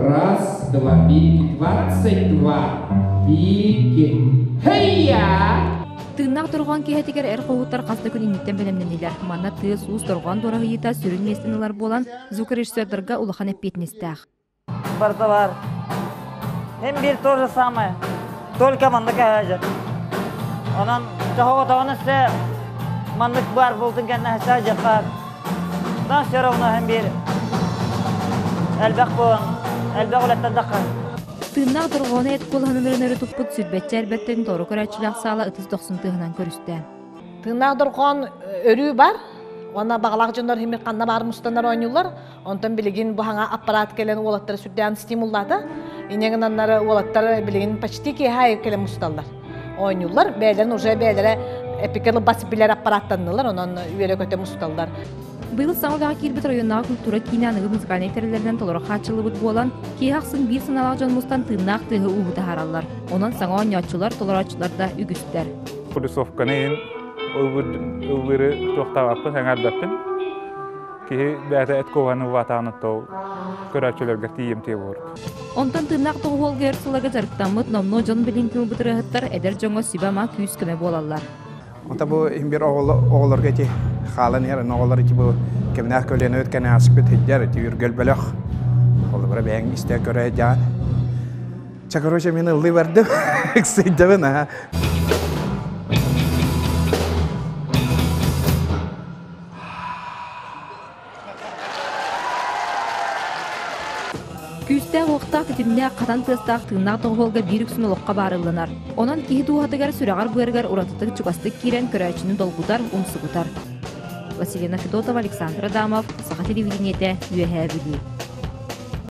Раз, два, пики, 22. Пики. Хей-я! Тыыннаах торгон киһэтигер эр хоһуттар хаста күн инниттен белемненилер. Манна тыыс уус торгон дорахыйыта сүрүн местенилар болан звукорежиссердерга улахан эппетнистаах. Бар. Бир то же самое. Только мандык ажа. Онан чахоготоонысы мандык бар болдун кенне ажа бар. Да все равно бир. Элбек бон. Элбек улаттадакка. Тыыннаах торгону эт кулханылырынары туппут сүрбетче элбеттен тору көрәчүләк сала 39 тыгынан көрүстә. Тыыннаах торгон өрүү бар. Ona bağlaq jönдөр hemir qanna bar mustanlar oynayırlar. Ondan biligin bu hanga apparat kelen olatları sürdüğün stimullada. İneğin anları olatları biligin почти ki hay kelen mustallar. Oynayırlar. Beylerin уже beylere epikalı basipiller apparattandılar. Ondan üyele köte mustallar. Быйыл саңылдағы кирбит районнаға культура кинанығы музыкальный тәрелерден толыры қатшылы болан, кейхақсын бір сыналақ жонмустан тыыннаақ тығы уғыты харалар. Онан саңа ойнатчылар, толырачылар да үгістер. Кудусовканы Ubiri toxtavapı sangardappın ki bäte et kovanı vatağını to körәчүләргә тием тебор. Онтан тыыннаақ тоғы холғы ерсыларға жарықтамыт, номно жон білін кіл бұтырығыттар әдер жоңа сүбама күйіс көме болалар. Онта bu bir oğullarga ki xalan yer oğullar ki bu kimnaq kölene ötkən asıbet hidjar ti yürgel belaq. Oğullar bəng istə görə jan. Çakaroşa meni liverdim. Ekseydim ha. Күстәк оқтақ тетіміне қатан тыстақ тыыннаақ тоғылға бір үксін олыққа барылынар. Онан кейі туғатығар сүрағар бұйырғар ұратытық чуғастық керен көрәчінің долғудар, ұмсығутар. Василина Федотова, Александр Адамов, Сақа телевидениеті, Үйәхә Бүлі.